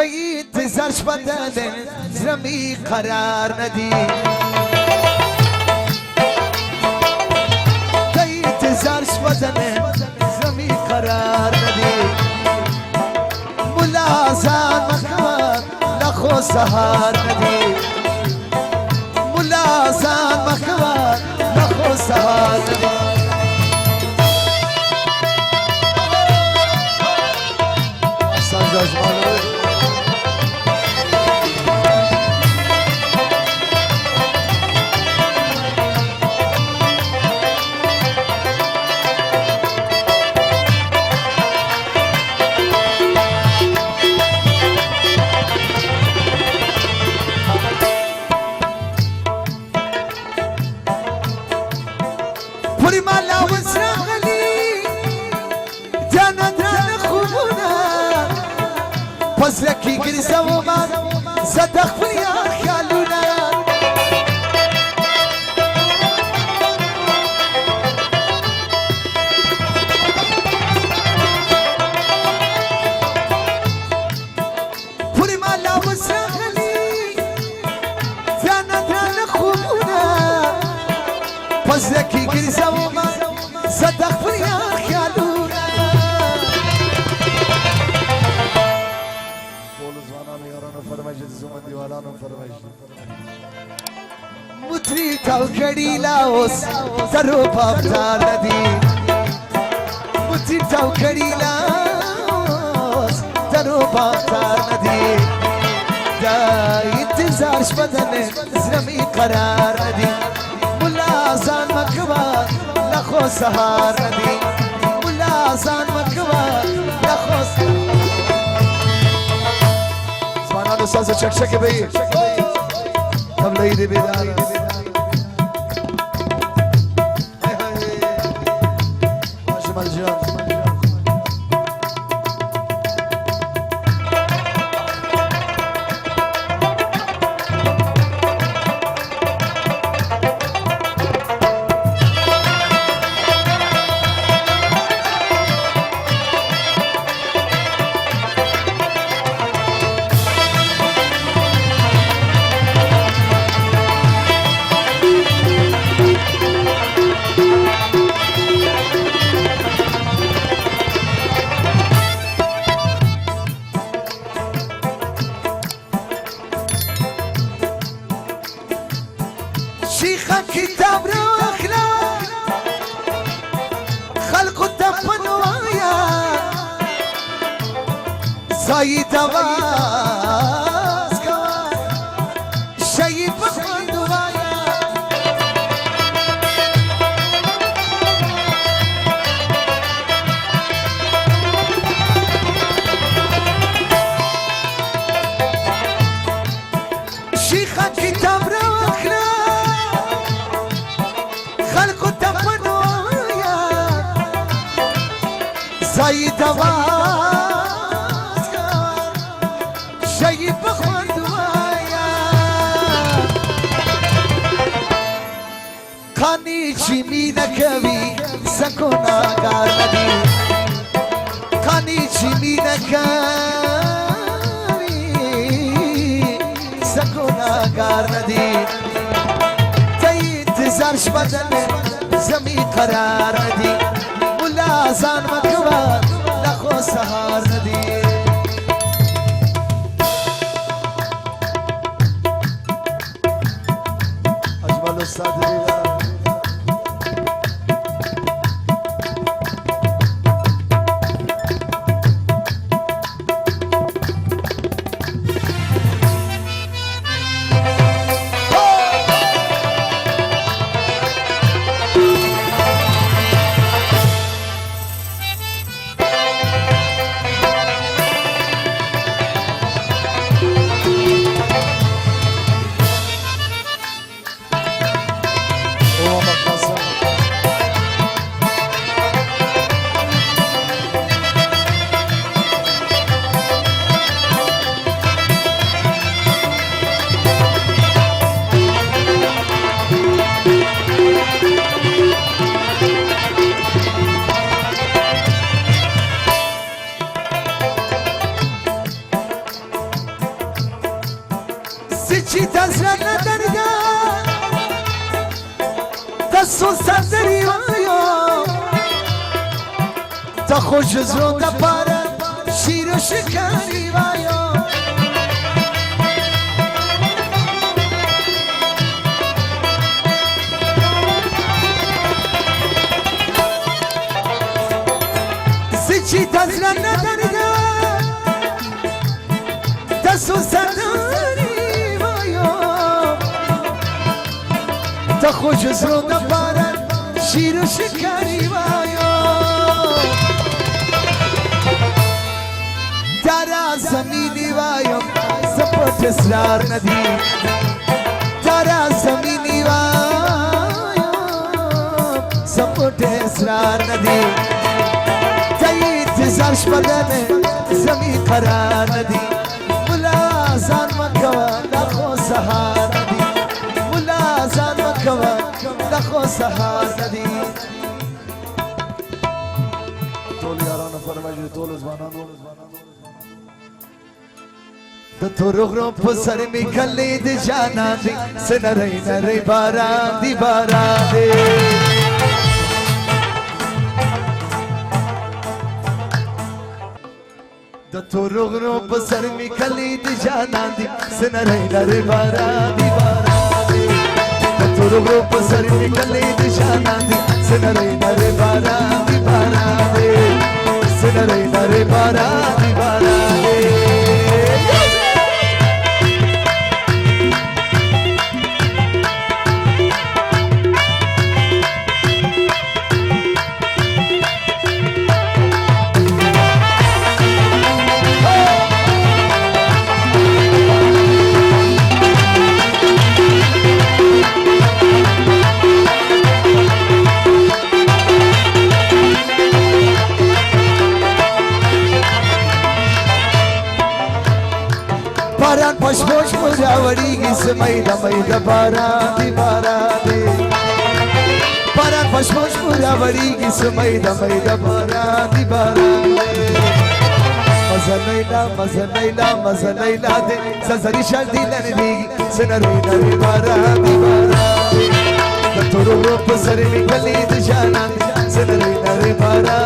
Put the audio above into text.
تایید زرش بدن زمی قرار ندی تایید زرش بدن زمی قرار ندی ملازم مکان لخو سهار ندی ملازم مکان لخو سهار ندی پس لکی گریزه و من صدق بیا خیالونه پوری مالا و سرخلی زندان خوبونه پس لکی گریزه و من صدق بیا خیالونه متری تاو کڑی لاوس سرو پاپتار ندی متری تاو کڑی لاوس سرو پاپتار ندی دا انتظارش بدن زرمی قرار ندی ملازان مکبا لخو سهار ندی ملازان مکبا لخو سهار زبانان استاذ چک چک بی قبل عید بیدار شيخا كتاب روخنا خلق الدفن ويا زايد واس شيء بخمد ويا شيخا كتاب روخنا زايد واس شيء بخمد ويا خاني چيمي نكوي سكونا غار ندي خاني چيمي نكوي سكونا غار ندي تايد زرش بدن زمي قرار ندي ملازان مكبا لخو سهار ندي اجمل الصادرين تا خوش زرو دا پاره شیر و شکری وایا زیچی تزرن ندارده دستو زداری وایا تا خوش زرو دا پاره شیر و شکری وایا تارا زمینی وایم زپت اسرار ندی تارا زمینی وایم زپت اسرار ندی تایی انتظار شپدنه زمین قرار ندی ملا زان مکوا لخو سهار ندی ملا زان مکوا لخو سهار ندی طول یاران فرمجر طول زبانان د تورو غرو په سر می کلی د جانا دی سنرای نرای باران دی باران دی د تورو غرو په سر می کلی د جانا دی سنرای نرای باران دی باران دی د تورو غرو په سر می کلی د جانا دی سنرای نرای باران دی باران دی سنرای نرای باران دی باران دی باران پش پش مجاوریگی سمیده میده باران دی باران دی باران پش پش مجاوریگی سمیده میده باران دی باران دی مزه لیلا مزه لیلا مزه لیلا دی سزری شردی لندی سنری نری باران دی باران دی د تورو رو پسری می کلی د جانان دی سنری نری باران